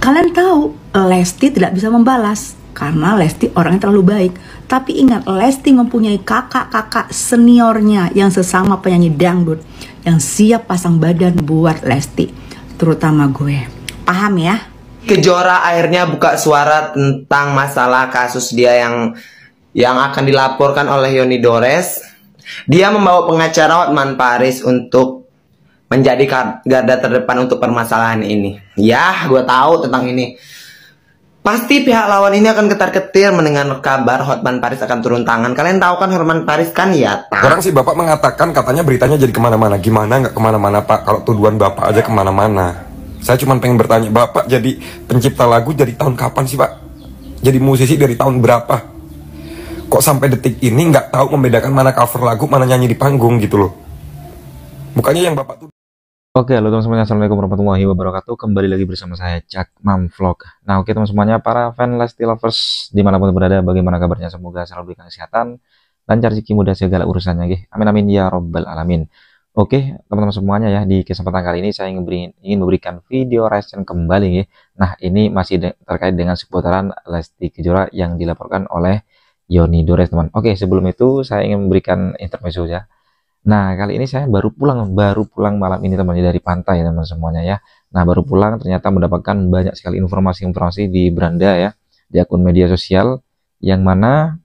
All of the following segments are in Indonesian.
Kalian tahu Lesti tidak bisa membalas karena Lesti orangnya terlalu baik. Tapi ingat, Lesti mempunyai kakak-kakak seniornya yang sesama penyanyi dangdut yang siap pasang badan buat Lesti, terutama gue. Paham ya? Kejora akhirnya buka suara tentang masalah kasus dia yang akan dilaporkan oleh Yoni Dores. Dia membawa pengacara Hotman Paris untuk menjadi garda terdepan untuk permasalahan ini. Ya, gue tahu tentang ini. Pasti pihak lawan ini akan ketar-ketir mendengar kabar Hotman Paris akan turun tangan. Kalian tahu kan Hotman Paris kan ya? Orang sih Bapak mengatakan katanya beritanya jadi kemana-mana. Gimana nggak kemana-mana Pak? Kalau tuduhan Bapak aja kemana-mana. Saya cuma pengen bertanya, Bapak jadi pencipta lagu dari tahun kapan sih Pak? Jadi musisi dari tahun berapa? Kok sampai detik ini nggak tahu membedakan mana cover lagu, mana nyanyi di panggung gitu loh. Bukannya yang Bapak tuh. Oke, halo teman semuanya, assalamualaikum warahmatullahi wabarakatuh. Kembali lagi bersama saya Cak Mam Vlog. Nah, oke teman semuanya, para fan Lesti lovers dimanapun berada, bagaimana kabarnya? Semoga selalu diberikan kesehatan, lancar rezeki, mudah segala urusannya, gih. Amin amin ya robbal alamin. Oke teman-teman semuanya ya, di kesempatan kali ini saya ingin memberikan video reaction kembali, gih. Nah, ini masih terkait dengan seputaran Lesti Kejora yang dilaporkan oleh Yoni Dores, teman. Oke, sebelum itu saya ingin memberikan intermezzo ya. Nah, kali ini saya baru pulang malam ini teman-teman dari pantai teman semuanya ya. Nah, baru pulang ternyata mendapatkan banyak sekali informasi-informasi di beranda ya, di akun media sosial yang mana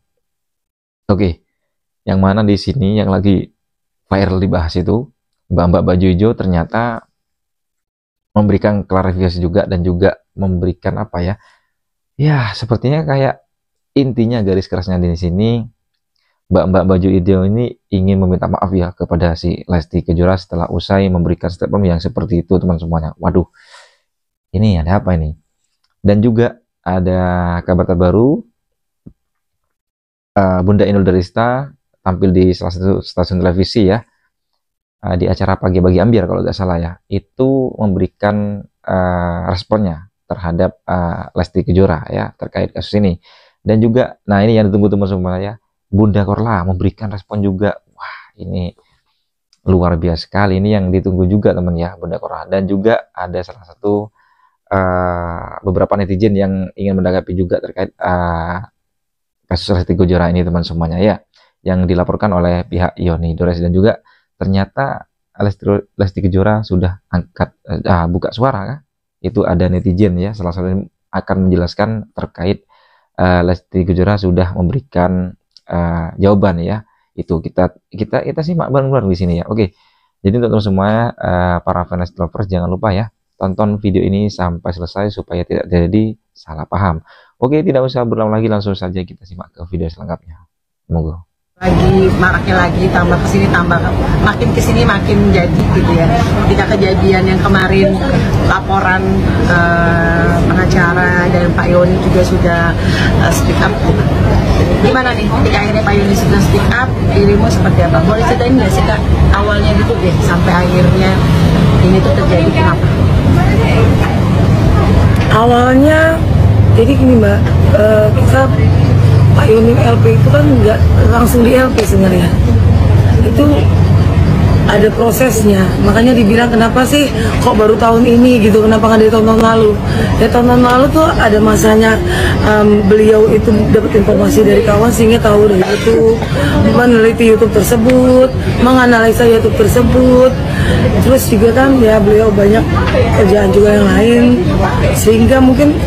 yang mana di sini yang lagi viral dibahas itu Mbak-mbak baju hijau ternyata memberikan klarifikasi juga dan juga memberikan apa ya? Ya, sepertinya kayak intinya garis kerasnya di sini Mbak-mbak baju hijau ini ingin meminta maaf ya kepada si Lesti Kejora setelah usai memberikan statement yang seperti itu teman semuanya. Waduh, ini ada apa ini? Dan juga ada kabar terbaru, Bunda Inul Daratista tampil di salah satu stasiun televisi ya, di acara Pagi-Pagi Ambiar kalau nggak salah ya, itu memberikan responnya terhadap Lesti Kejora ya terkait kasus ini. Dan juga, nah ini yang ditunggu teman semuanya ya, Bunda Korla memberikan respon juga. Wah, ini luar biasa sekali. Ini yang ditunggu juga teman ya, Bunda Korla. Dan juga ada salah satu beberapa netizen yang ingin menanggapi juga terkait kasus Lesti Kejora ini teman semuanya ya, yang dilaporkan oleh pihak Yoni Dores. Dan juga ternyata Lesti Kejora sudah angkat buka suara kan? Itu ada netizen ya, salah satu akan menjelaskan terkait Lesti Kejora sudah memberikan jawaban ya. Itu kita simak bareng-bareng di sini ya. Oke, jadi untuk teman semua para fans lovers jangan lupa ya, tonton video ini sampai selesai supaya tidak jadi salah paham. Oke, tidak usah berlama lagi, langsung saja kita simak ke video selengkapnya. Monggo. Lagi maraknya lagi, tambah kesini tambah makin kesini makin jadi gitu ya. Ketika kejadian yang kemarin laporan pengacara dan Pak Yoni juga sudah speak up. Gimana nih ketika akhirnya Pak Yoni sudah speak up, dirimu seperti apa? Boleh ceritain nggak sih Kak awalnya gitu deh sampai akhirnya ini tuh terjadi, kenapa? Awalnya jadi gini Mbak, kita Pak Yoni LP itu kan nggak langsung di LP sebenarnya, itu ada prosesnya. Makanya dibilang kenapa sih kok baru tahun ini gitu, kenapa nggak dari tahun-tahun lalu. Ya tahun-tahun lalu tuh ada masanya beliau itu dapat informasi dari kawan sehingga tahu dari YouTube, meneliti YouTube tersebut, menganalisa YouTube tersebut. Terus juga kan ya beliau banyak kerjaan juga yang lain, sehingga mungkin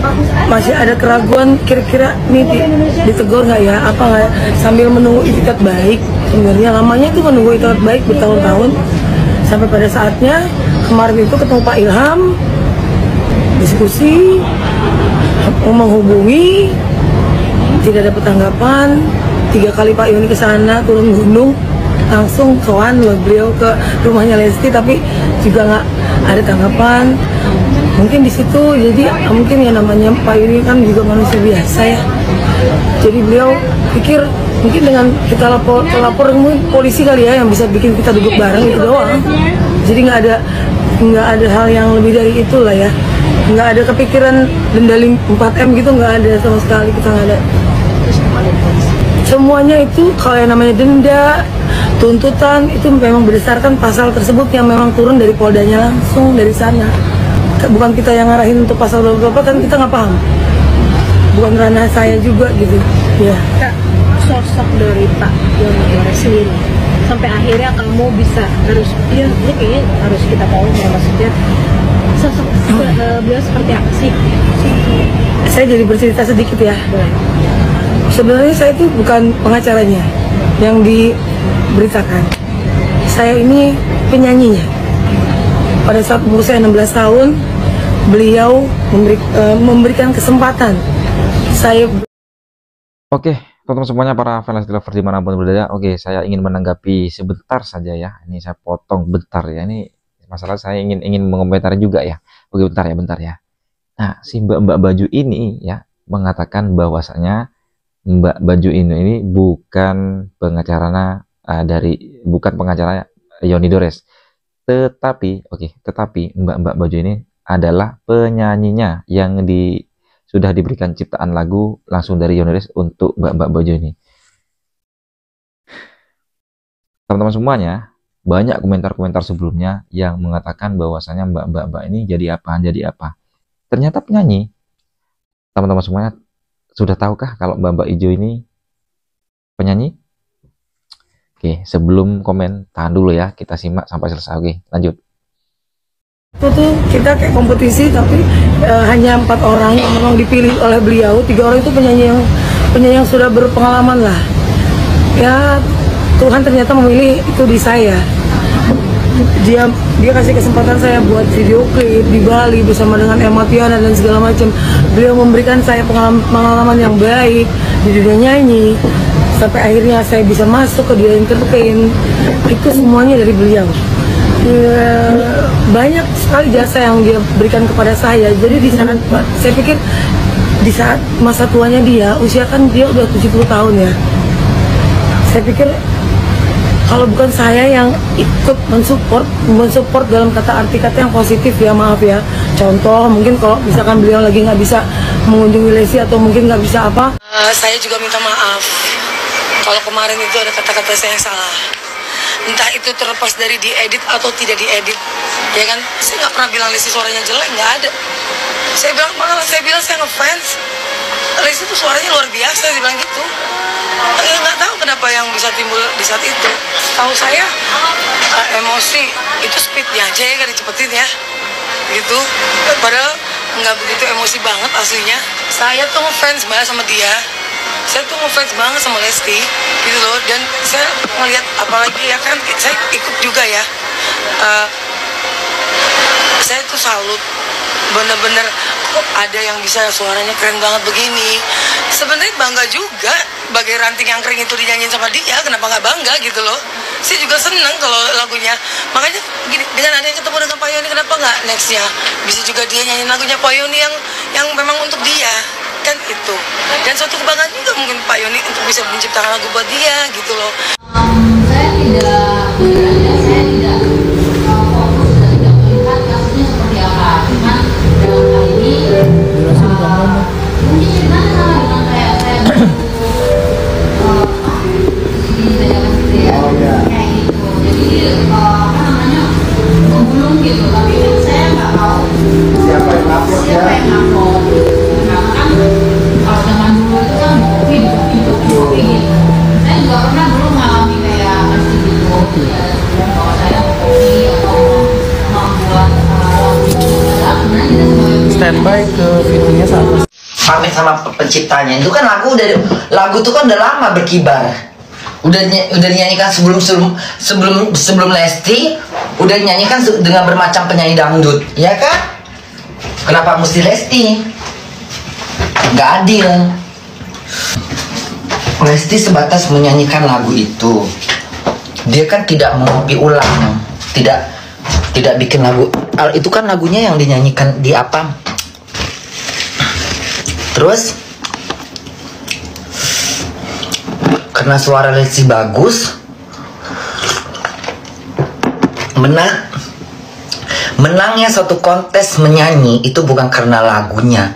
masih ada keraguan kira-kira nih ditegur nggak ya, apa nggak ya? Sambil menunggu itikat baik. Sebenarnya lamanya itu menunggu itikat baik bertahun-tahun, sampai pada saatnya kemarin itu ketemu Pak Ilham, diskusi, menghubungi, tidak dapat tanggapan. 3 kali Pak Yoni ke sana turun gunung, langsung sowan beliau ke rumahnya Lesti, tapi juga nggak ada tanggapan. Mungkin di situ jadi mungkin ya namanya Pak Yoni kan juga manusia biasa ya, jadi beliau pikir mungkin dengan kita lapor polisi kali ya yang bisa bikin kita duduk bareng itu doang. Jadi nggak ada hal yang lebih dari itu lah ya, nggak ada kepikiran denda 4M gitu, nggak ada sama sekali, kita nggak ada. Semuanya itu kalau yang namanya denda, tuntutan itu memang berdasarkan pasal tersebut yang memang turun dari Poldanya langsung dari sana. bukan kita yang ngarahin untuk pasal berapa kan kita nggak paham, bukan ranah saya juga gitu ya. Kak, sosok dari Pak Yoni Dores sendiri sampai akhirnya kamu bisa harus ini kayaknya harus kita tahu ya, maksudnya sosok beliau seperti apa sih? Saya jadi bercerita sedikit ya. Sebenarnya saya itu bukan pengacaranya yang diberitakan. Saya ini penyanyinya. Pada saat umur saya 16 tahun, beliau memberikan kesempatan saya. Oke, teman-teman semuanya, para fans lover dimanapun berada. Oke, saya ingin menanggapi sebentar saja ya. Ini saya potong bentar ya. Ini masalah saya ingin mengomentari juga ya. Oke, bentar ya. Nah, si mbak baju ini ya mengatakan bahwasanya Mbak Baju ini bukan pengacara bukan pengacara Yoni Dores. Tetapi Mbak Baju ini adalah penyanyinya yang sudah diberikan ciptaan lagu langsung dari Yoni Dores untuk Mbak Baju ini. Teman-teman semuanya, banyak komentar-komentar sebelumnya yang mengatakan bahwasanya Mbak ini jadi apa. Ternyata penyanyi. Teman-teman semuanya, sudah tahukah kalau Mbak Ijo ini penyanyi? Oke, sebelum komen, tahan dulu ya, kita simak sampai selesai. Oke, lanjut. Itu tuh kita kayak kompetisi, tapi hanya 4 orang yang memang dipilih oleh beliau. 3 orang itu penyanyi yang sudah berpengalaman lah. Ya, Tuhan ternyata memilih itu di saya. Dia kasih kesempatan saya buat video klip di Bali bersama dengan Emma Tiana dan segala macam. Beliau memberikan saya pengalaman yang baik di dunia nyanyi, sampai akhirnya saya bisa masuk ke dunia entertain. Itu semuanya dari beliau. Banyak sekali jasa yang dia berikan kepada saya. Jadi di sana saya pikir di saat masa tuanya dia, usia kan dia udah 70 tahun ya. Saya pikir kalau bukan saya yang ikut mensupport dalam kata-arti yang positif ya, maaf ya. Contoh mungkin kalau misalkan beliau lagi nggak bisa mengunjungi Lesti atau mungkin nggak bisa apa, saya juga minta maaf kalau kemarin itu ada kata-kata saya yang salah. Entah itu terlepas dari diedit atau tidak diedit, ya kan? Saya nggak pernah bilang Lesti suaranya jelek, nggak ada. Saya bilang saya ngefans. Lesti itu suaranya luar biasa, dia bilang gitu. Nggak tahu kenapa yang bisa timbul di saat itu. Tahu saya emosi itu speednya aja ya, kan dicepetin ya gitu. Padahal nggak begitu emosi banget aslinya. Saya tuh ngefans banget sama dia. Saya tuh ngefans banget sama Lesti gitu loh. Dan saya ngeliat, apalagi ya kan saya ikut juga ya, saya tuh salut bener-bener, kok ada yang bisa suaranya keren banget begini. Sebenarnya bangga juga, bagai ranting yang kering itu dinyanyiin sama dia, kenapa nggak bangga gitu loh. Saya juga seneng kalau lagunya. Makanya gini, dengan adanya ketemu dengan Pak Yoni, kenapa nggak nextnya bisa juga dia nyanyiin lagunya Pak Yoni yang memang untuk dia, kan itu. Dan suatu kebanggaan juga mungkin Pak Yoni untuk bisa menciptakan lagu buat dia gitu loh. Saya tidak fokus dan tidak melihat kasusnya seperti apa. Cuma dalam hal ini mungkin gimana dengan kayak kayak gitu. Jadi apa namanya, belum gitu. Tapi kan saya nggak tahu siapa yang upload. Karena kan kalau zaman dulu itu kan kopi gitu. Saya juga pernah dulu mengalami kayak gitu. Kalau saya kopi atau membuat standby ke videonya sama pamit sama penciptanya. Itu kan lagu itu kan udah lama berkibar. Udah dinyanyikan sebelum Lesti, udah dinyanyikan dengan bermacam penyanyi dangdut, ya kan? Kenapa mesti Lesti? Nggak adil. Lesti sebatas menyanyikan lagu itu. Dia kan tidak mengopi ulang, tidak bikin lagu. Itu kan lagunya yang dinyanyikan di apa? Terus karena suara Lesti bagus, menangnya suatu kontes menyanyi itu bukan karena lagunya,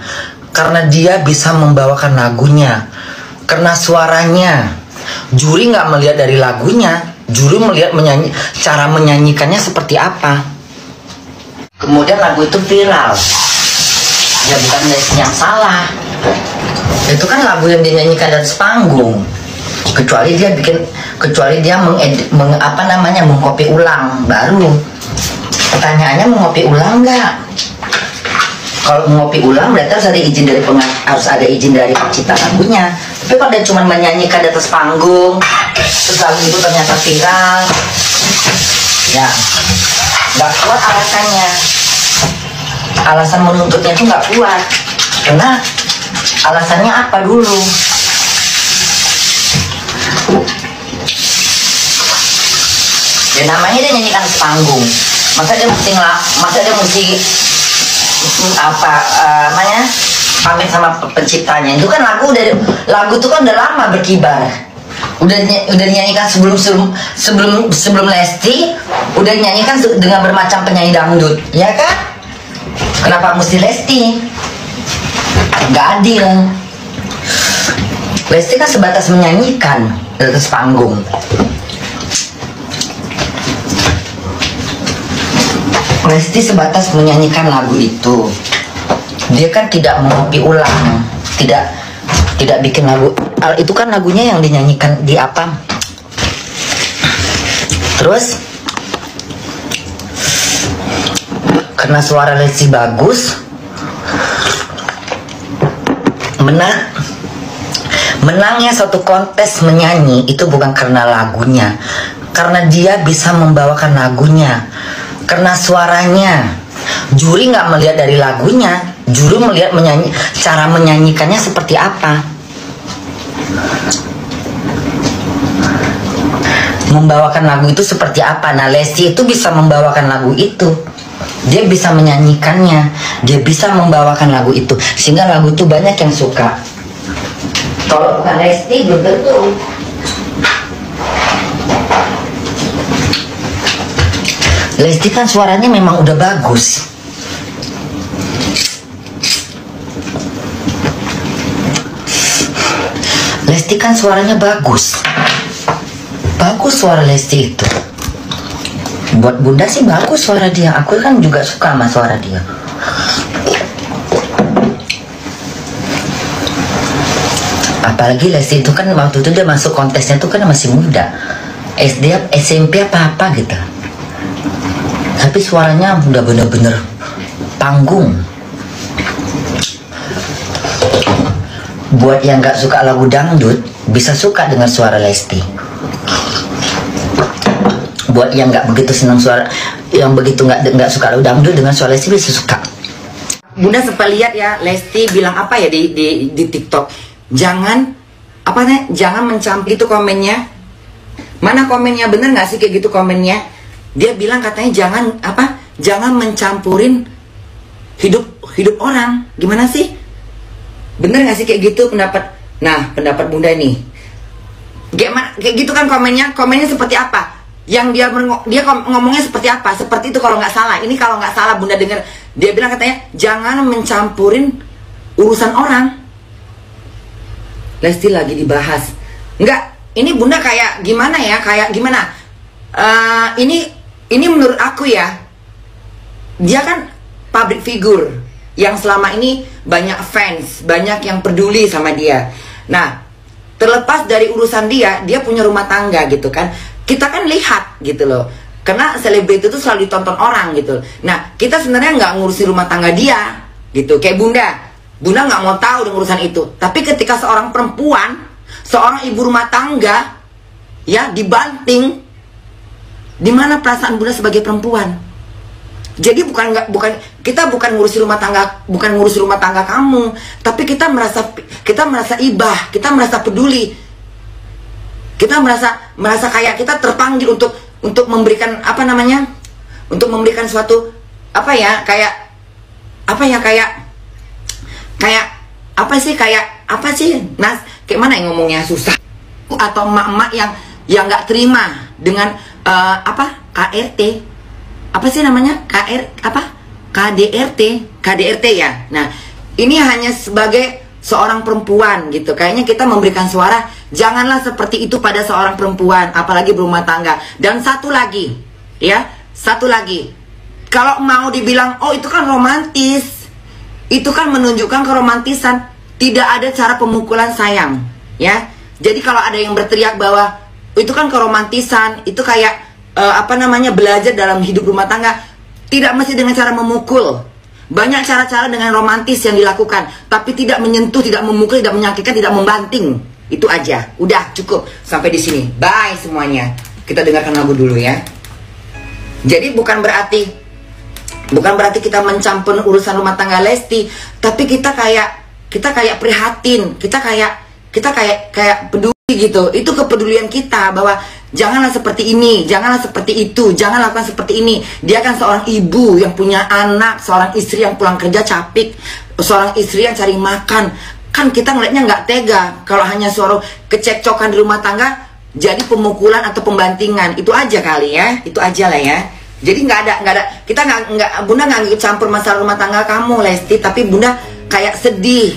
karena dia bisa membawakan lagunya, karena suaranya. Juri nggak melihat dari lagunya, juri melihat cara menyanyikannya seperti apa. Kemudian lagu itu viral. Ya bukan Lesti yang salah. Itu kan lagu yang dinyanyikan di atas panggung. Kecuali dia mengkopi ulang baru. Pertanyaannya mengopi ulang nggak? Kalau mengopi ulang berarti harus ada izin dari pencipta lagunya. Tapi kalau dia cuma menyanyikan di atas panggung, terus lagu itu ternyata viral, ya nggak kuat alasannya. Alasan menuntutnya itu nggak kuat. Karena alasannya apa dulu? Ya namanya dia nyanyikan di panggung. Masa dia mesti pamit sama penciptanya. Itu kan lagu itu kan udah lama berkibar. Udah dinyanyikan sebelum Lesti, udah dinyanyikan dengan bermacam penyanyi dangdut, ya kan? Kenapa mesti Lesti? Nggak adil. Lesti kan sebatas menyanyikan di atas panggung. Lesti sebatas menyanyikan lagu itu. Dia kan tidak mengopi ulang, tidak bikin lagu. Itu kan lagunya yang dinyanyikan di apa? Terus karena suara Lesti bagus, menangnya suatu kontes menyanyi itu bukan karena lagunya, karena dia bisa membawakan lagunya. Karena suaranya, juri nggak melihat dari lagunya, juri melihat cara menyanyikannya seperti apa, membawakan lagu itu seperti apa. Nah Lesti itu bisa membawakan lagu itu, dia bisa menyanyikannya, dia bisa membawakan lagu itu, sehingga lagu itu banyak yang suka. Kalau bukan Lesti belum tentu. Lesti kan suaranya memang udah bagus. Lesti kan suaranya bagus. Bagus suara Lesti itu. Buat Bunda sih bagus suara dia. Aku kan juga suka sama suara dia. Apalagi Lesti itu kan waktu itu dia masuk kontesnya tuh kan masih muda. SD, SMP apa gitu. Tapi suaranya udah bener-bener panggung. Buat yang nggak suka lagu dangdut bisa suka dengan suara Lesti. Buat yang nggak begitu senang suara, yang begitu nggak suka lagu dangdut, dengan suara Lesti bisa suka. Bunda sempat lihat ya Lesti bilang apa ya di TikTok, jangan mencampur itu komennya. Mana komennya, bener nggak sih kayak gitu komennya? Dia bilang katanya jangan mencampurin hidup orang. Gimana sih? Bener nggak sih kayak gitu pendapat? Nah, pendapat Bunda nih. Kayak gitu kan komennya seperti apa? Yang dia ngomongnya seperti apa? Seperti itu kalau nggak salah. Ini kalau nggak salah Bunda dengar, dia bilang katanya jangan mencampurin urusan orang. Lesti lagi dibahas. Enggak, ini Bunda kayak gimana ya? Kayak gimana? Ini menurut aku ya, dia kan public figure yang selama ini banyak fans, banyak yang peduli sama dia. Nah, terlepas dari urusan dia punya rumah tangga gitu kan. Kita kan lihat gitu loh. Karena selebriti itu selalu ditonton orang gitu. Nah, kita sebenarnya nggak ngurusin rumah tangga dia gitu. Kayak Bunda nggak mau tahu dengan urusan itu. Tapi ketika seorang perempuan, seorang ibu rumah tangga ya dibanting, di mana perasaan Bunda sebagai perempuan? Jadi kita bukan ngurusin rumah tangga kamu, tapi kita merasa ibah, kita merasa peduli, kita merasa kayak kita terpanggil untuk memberikan untuk memberikan suatu kayak mana yang ngomongnya susah, atau emak-emak yang nggak terima dengan KRT, apa sih namanya, KDRT ya. Nah, ini hanya sebagai seorang perempuan gitu. Kayaknya kita memberikan suara, janganlah seperti itu pada seorang perempuan, apalagi berumah tangga. Dan satu lagi, Kalau mau dibilang, oh itu kan romantis, itu kan menunjukkan keromantisan. Tidak ada cara pemukulan sayang, ya. Jadi kalau ada yang berteriak bahwa itu kan keromantisan, itu kayak belajar dalam hidup rumah tangga, tidak mesti dengan cara memukul. Banyak cara-cara dengan romantis yang dilakukan, tapi tidak menyentuh, tidak memukul, tidak menyakitkan, tidak membanting. Itu aja. Udah cukup sampai di sini. Bye semuanya. Kita dengarkan lagu dulu ya. Jadi bukan berarti kita mencampur urusan rumah tangga Lesti, tapi kita kayak prihatin, kita kayak peduli gitu. Itu kepedulian kita bahwa janganlah seperti ini, janganlah seperti itu, jangan lakukan seperti ini. Dia kan seorang ibu yang punya anak, seorang istri yang pulang kerja capek, seorang istri yang cari makan. Kan kita ngeliatnya nggak tega kalau hanya suara kecekcokan di rumah tangga jadi pemukulan atau pembantingan. Itu aja kali ya, itu aja lah ya. Jadi nggak ada, kita nggak, Bunda nggak ikut campur masalah rumah tangga kamu Lesti, tapi Bunda kayak sedih.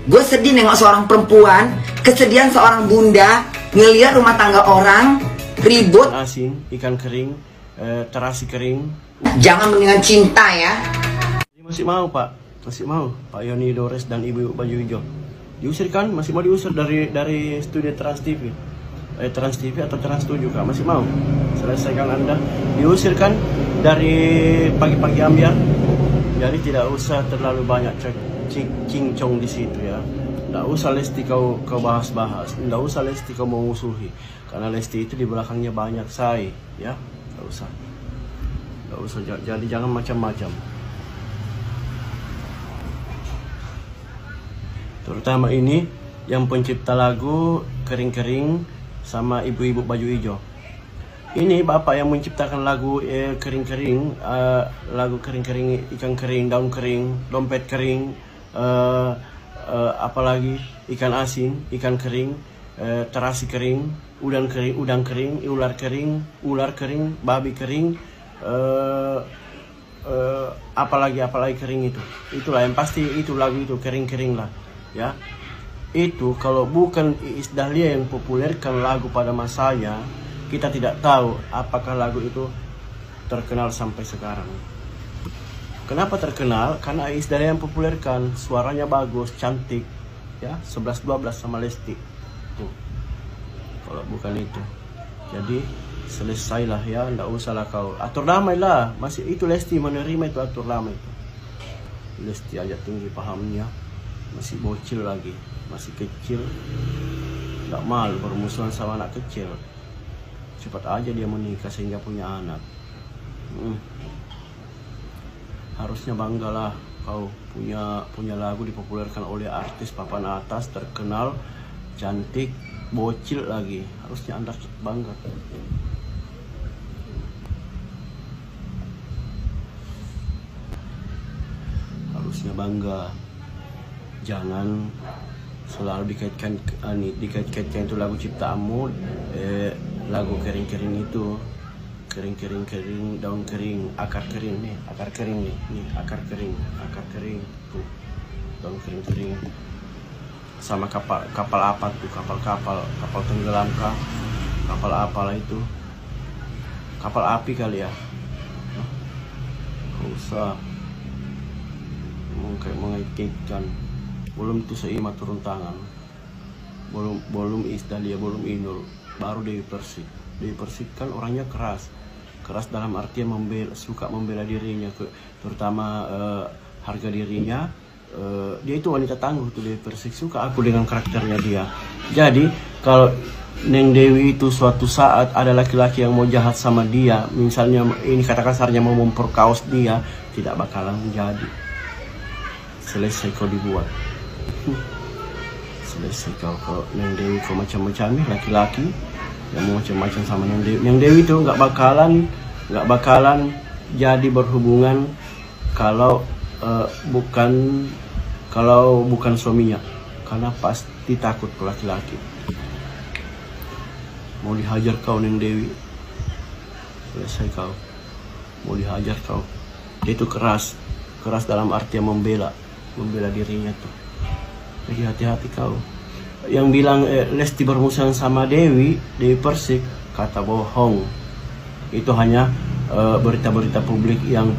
Gue sedih nengok seorang perempuan, kesedihan seorang bunda ngelihat rumah tangga orang ribut. Asin, ikan kering, terasi kering. Jangan dengan cinta ya. Masih mau Pak, masih mau Pak Yoni Dores dan Ibu Baju Hijau. Diusir kan, masih mau diusir dari studio Trans TV. Trans TV atau Trans 7 Kak, masih mau selesaikan Anda, diusirkan dari pagi-pagi ambiar. Jadi tidak usah terlalu banyak cincong di situ ya. Tidak usah Lesti kau bahas-bahas, tidak usah Lesti kau memusuhi, karena Lesti itu di belakangnya banyak say ya. Tidak usah, jadi jangan macam-macam. Terutama ini yang pencipta lagu Kering-Kering sama Ibu-Ibu Baju Hijau. Ini bapak yang menciptakan lagu kering-kering, lagu kering-kering, ikan kering, daun kering, dompet kering, apalagi ikan asin, ikan kering, terasi kering, udang kering, ular kering, babi kering, apalagi kering itu. Itulah yang pasti itu lagu itu kering-kering lah, ya. Itu kalau bukan Iis Dahlia yang populerkan lagu pada masanya, kita tidak tahu apakah lagu itu terkenal sampai sekarang. Kenapa terkenal? Karena Iis Dahlia yang populerkan, suaranya bagus, cantik, ya, 11-12 sama Lesti. Tuh. Kalau bukan itu, jadi selesailah ya, ndak usahlah kau atur damai lah. Masih itu Lesti menerima itu atur damai itu. Lesti aja tinggi pahamnya, masih bocil lagi. Masih kecil, nggak malu bermusuhan sama anak kecil. Cepat aja dia menikah sehingga punya anak. Harusnya banggalah kau punya lagu dipopulerkan oleh artis papan atas, terkenal, cantik, bocil lagi. Harusnya Anda bangga. Harusnya bangga. Jangan selalu dikaitkan itu lagu ciptaanmu, lagu kering-kering itu, kering, daun kering, akar kering nih, akar kering akar kering tuh, daun kering, sama kapal apa tuh, kapal tenggelam kah, kapal apalah itu, kapal api kali ya, nggak usah mengaitkan. Belum tuh Seima turun tangan, belum Iis Dahlia, belum Inul, baru Dewi Persik. Dewi Persik kan orangnya keras dalam artian suka membela dirinya, terutama harga dirinya. Dia itu wanita tangguh tuh Dewi Persik, suka aku dengan karakternya dia. Jadi kalau Neng Dewi itu suatu saat ada laki-laki yang mau jahat sama dia, misalnya ini kata kasarnya mau memperkaos dia, tidak bakalan menjadi. Selesai kau dibuat. Selesai kalau Neng Dewi kau macam-macam laki-laki yang mau macam-macam sama Neng Dewi. Neng Dewi itu nggak bakalan jadi berhubungan kalau bukan suaminya, karena pasti takut ke laki-laki. Mau dihajar kau Neng Dewi, selesai kau. Mau dihajar kau. Dia itu keras dalam arti membela dirinya tuh. Jadi hati-hati kau. Yang bilang Lesti bermusuhan sama Dewi Persik, kata bohong. Itu hanya berita-berita publik yang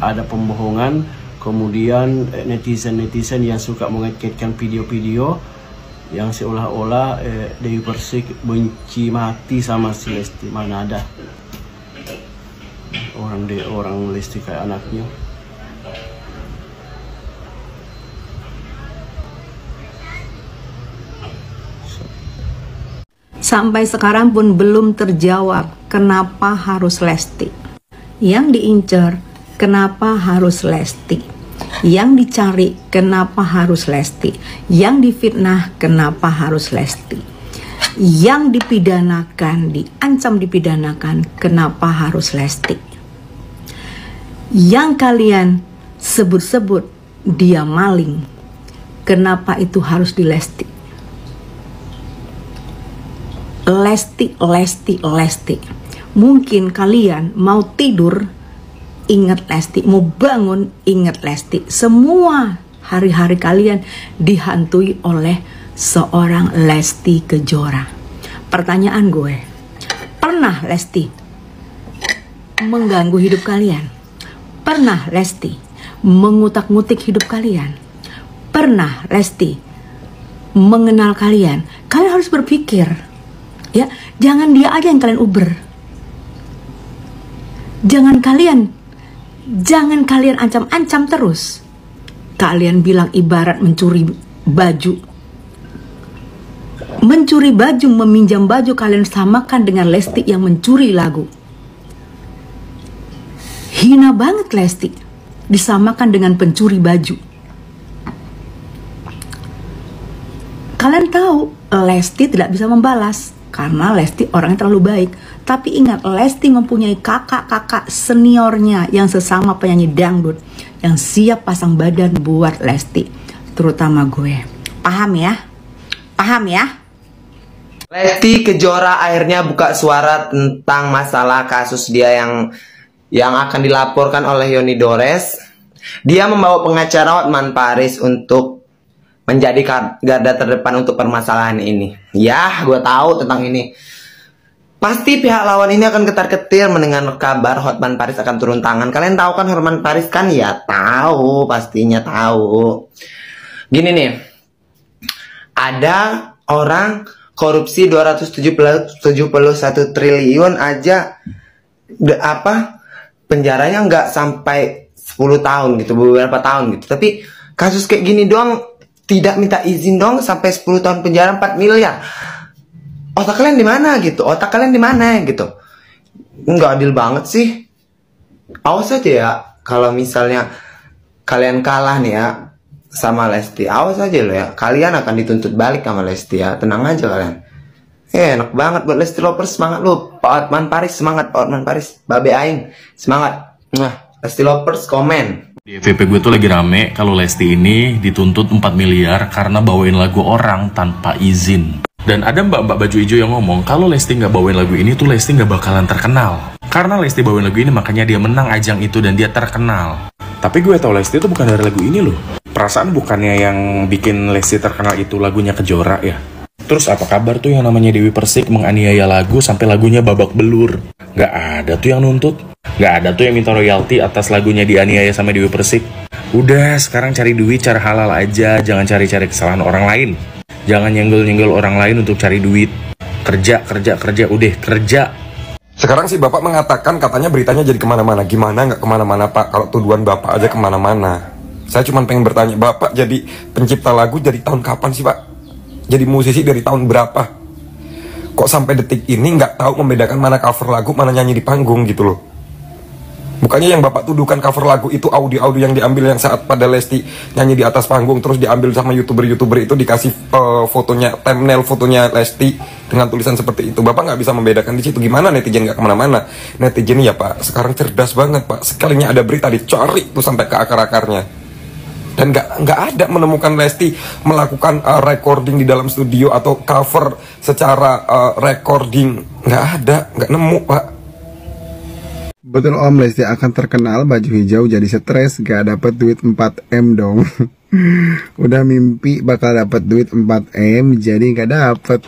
ada pembohongan, kemudian netizen-netizen yang suka mengait-kaitkan video-video yang seolah-olah Dewi Persik benci mati sama si Lesti. Mana ada orang Lesti kayak anaknya. Sampai sekarang pun belum terjawab kenapa harus Lesti. Yang diincar, kenapa harus Lesti. Yang dicari, kenapa harus Lesti. Yang difitnah, kenapa harus Lesti. Yang dipidanakan, diancam dipidanakan, kenapa harus Lesti. Yang kalian sebut-sebut dia maling, kenapa itu harus di Lesti. Lesti, Lesti, Lesti. Mungkin kalian mau tidur ingat Lesti, mau bangun ingat Lesti. Semua hari-hari kalian dihantui oleh seorang Lesti Kejora. Pertanyaan gue, pernah Lesti mengganggu hidup kalian? Pernah Lesti mengutak-ngutik hidup kalian? Pernah Lesti mengenal kalian? Kalian harus berpikir, ya, jangan dia aja yang kalian uber. Jangan kalian ancam-ancam terus. Kalian bilang ibarat mencuri baju. Mencuri baju, meminjam baju, kalian samakan dengan Lesti yang mencuri lagu. Hina banget Lesti disamakan dengan pencuri baju. Kalian tahu Lesti tidak bisa membalas karena Lesti orangnya terlalu baik. Tapi ingat, Lesti mempunyai kakak-kakak seniornya yang sesama penyanyi dangdut yang siap pasang badan buat Lesti, terutama gue. Paham ya? Paham ya? Lesti Kejora akhirnya buka suara tentang masalah kasus dia yang akan dilaporkan oleh Yoni Dores. Dia membawa pengacara Hotman Paris untuk menjadi garda terdepan untuk permasalahan ini. Ya, gue tahu tentang ini. Pasti pihak lawan ini akan ketar-ketir mendengar kabar Hotman Paris akan turun tangan. Kalian tahu kan Hotman Paris kan? Ya tahu, pastinya tahu. Gini nih, ada orang korupsi 271 triliun aja, penjaranya nggak sampai 10 tahun gitu, beberapa tahun gitu. Tapi kasus kayak gini doang, tidak minta izin dong sampai 10 tahun penjara, 4 miliar. Otak kalian di mana gitu? Otak kalian di mana gitu? Nggak adil banget sih. Awas aja ya kalau misalnya kalian kalah nih ya sama Lesti. Awas aja lo ya. Kalian akan dituntut balik sama Lesti ya. Tenang aja kalian. Enak banget buat Lesti Lovers, semangat lu. Pak Hotman Paris, semangat Pak Hotman Paris. Babe Aing, semangat. Nah, Lesti Lovers komen. Di FVP gue tuh lagi rame kalau Lesti ini dituntut 4 miliar karena bawain lagu orang tanpa izin. Dan ada mbak-mbak baju hijau yang ngomong kalau Lesti nggak bawain lagu ini tuh Lesti nggak bakalan terkenal. Karena Lesti bawain lagu ini makanya dia menang ajang itu dan dia terkenal. Tapi gue tau Lesti itu bukan dari lagu ini loh. Perasaan bukannya yang bikin Lesti terkenal itu lagunya Kejora ya. Terus apa kabar tuh yang namanya Dewi Persik menganiaya lagu sampai lagunya babak belur? Nggak ada tuh yang nuntut. Nggak ada tuh yang minta royalti atas lagunya dianiaya sama Dewi Persik. Udah, sekarang cari duit cara halal aja, jangan cari-cari kesalahan orang lain. Jangan nyenggol-nyenggol orang lain untuk cari duit. Kerja, udah kerja. Sekarang sih Bapak mengatakan katanya beritanya jadi kemana-mana. Gimana nggak kemana-mana Pak, kalau tuduhan Bapak aja kemana-mana. Saya cuma pengen bertanya, Bapak jadi pencipta lagu dari tahun kapan sih Pak? Jadi musisi dari tahun berapa? Kok sampai detik ini nggak tahu membedakan mana cover lagu, mana nyanyi di panggung gitu loh. Bukannya yang Bapak tuduhkan cover lagu itu audio-audio yang diambil yang saat pada Lesti nyanyi di atas panggung, terus diambil sama youtuber-youtuber itu, dikasih fotonya, thumbnail fotonya Lesti dengan tulisan seperti itu. Bapak nggak bisa membedakan di situ. Gimana netizen nggak kemana-mana? Netizen ya Pak, sekarang cerdas banget Pak. Sekalinya ada berita dicari tuh sampai ke akar-akarnya. Dan nggak ada menemukan Lesti melakukan recording di dalam studio atau cover secara recording. Nggak ada, nggak nemu Pak. Betul Om, Lesti akan terkenal baju hijau jadi stres gak dapat duit 4M dong. Udah mimpi bakal dapat duit 4M jadi gak dapat.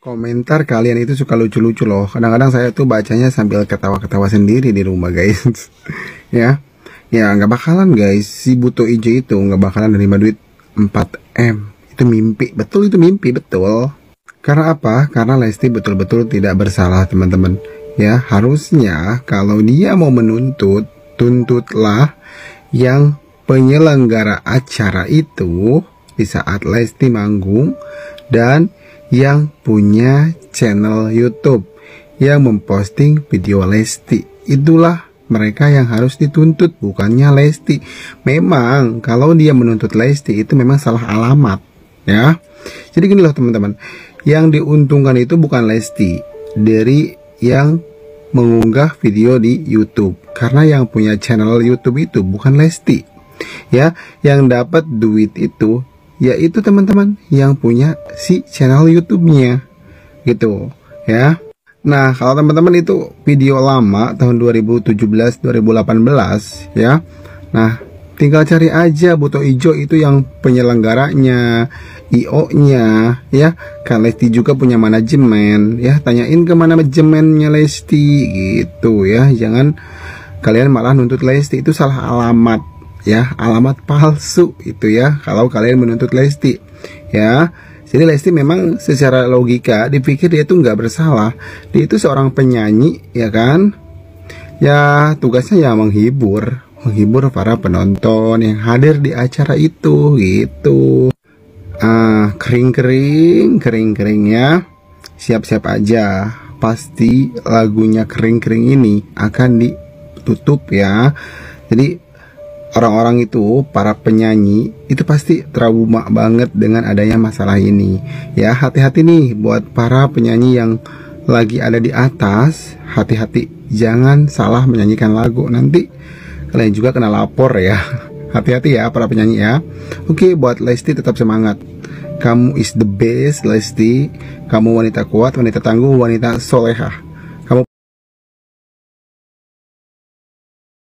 Komentar kalian itu suka lucu-lucu loh. Kadang-kadang saya tuh bacanya sambil ketawa-ketawa sendiri di rumah guys. Ya, ya nggak bakalan guys. Si Buto Ijo itu nggak bakalan nerima duit 4M. Itu mimpi, betul itu mimpi, betul. Karena apa? Karena Lesti betul-betul tidak bersalah teman-teman. Ya, harusnya kalau dia mau menuntut, tuntutlah yang penyelenggara acara itu di saat Lesti manggung dan yang punya channel YouTube yang memposting video Lesti. Itulah mereka yang harus dituntut, bukannya Lesti. Memang kalau dia menuntut Lesti itu memang salah alamat, ya. Jadi gini loh teman-teman, yang diuntungkan itu bukan Lesti dari yang mengunggah video di YouTube, karena yang punya channel YouTube itu bukan Lesti, ya. Yang dapat duit itu yaitu teman-teman yang punya si channel YouTube-nya, gitu ya. Nah, kalau teman-teman itu video lama tahun 2017 2018 ya. Nah, tinggal cari aja Buto Ijo itu yang penyelenggaranya, IO-nya ya. Kan Lesti juga punya manajemen ya. Tanyain ke manajemennya Lesti gitu ya. Jangan kalian malah nuntut Lesti, itu salah alamat ya, alamat palsu itu ya kalau kalian menuntut Lesti ya. Jadi Lesti memang secara logika dipikir dia itu nggak bersalah, dia itu seorang penyanyi ya kan, ya tugasnya ya menghibur para penonton yang hadir di acara itu gitu. Kering ya, siap-siap aja pasti lagunya kering ini akan ditutup ya. Jadi orang-orang itu, para penyanyi itu pasti trauma banget dengan adanya masalah ini ya. Hati-hati nih buat para penyanyi yang lagi ada di atas, hati-hati jangan salah menyanyikan lagu, nanti kalian juga kena lapor ya. Hati-hati ya para penyanyi ya. Oke, buat Lesti tetap semangat, kamu is the best Lesti, kamu wanita kuat, wanita tangguh, wanita solehah.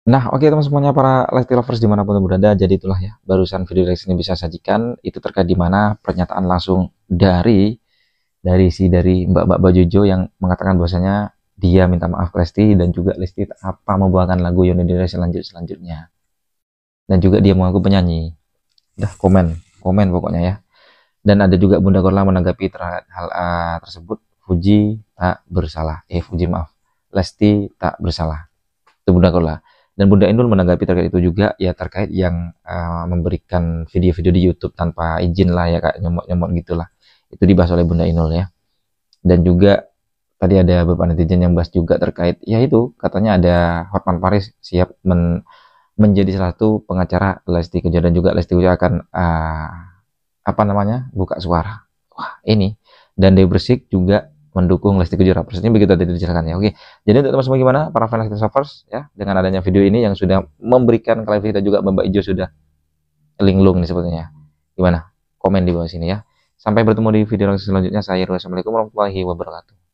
Nah, oke teman semuanya para Lesti lovers dimanapun berada, jadi itulah ya barusan video Lesti ini bisa sajikan itu terkait dimana pernyataan langsung dari Mbak Baju Jo yang mengatakan bahwasanya dia minta maaf ke Lesti dan juga Lesti apa membawakan lagu Yoni Dores selanjutnya, dan juga dia mengaku penyanyi. Udah komen pokoknya ya. Dan ada juga Bunda Korla menanggapi terhadap hal tersebut, Fuji tak bersalah, Lesti tak bersalah, itu Bunda Korla. Dan Bunda Inul menanggapi terkait itu juga ya, terkait yang memberikan video-video di YouTube tanpa izin lah ya, kayak nyomot gitulah. Itu dibahas oleh Bunda Inul ya. Dan juga tadi ada beberapa netizen yang bahas juga terkait ya itu, katanya ada Hotman Paris siap menjadi salah satu pengacara Lesti Kejora, dan juga Lesti Kejora akan buka suara. Wah, ini. Dan Dewi Persik juga mendukung Lesti Kejora. Persisnya begitu tadi dijelaskan ya. Oke. Jadi untuk teman-teman gimana para fans Lesti lovers ya, dengan adanya video ini yang sudah memberikan klarifikasi dan juga Mbak Ijo sudah linglung nih sebetulnya. Gimana? Komen di bawah sini ya. Sampai bertemu di video selanjutnya. Assalamualaikum warahmatullahi wabarakatuh.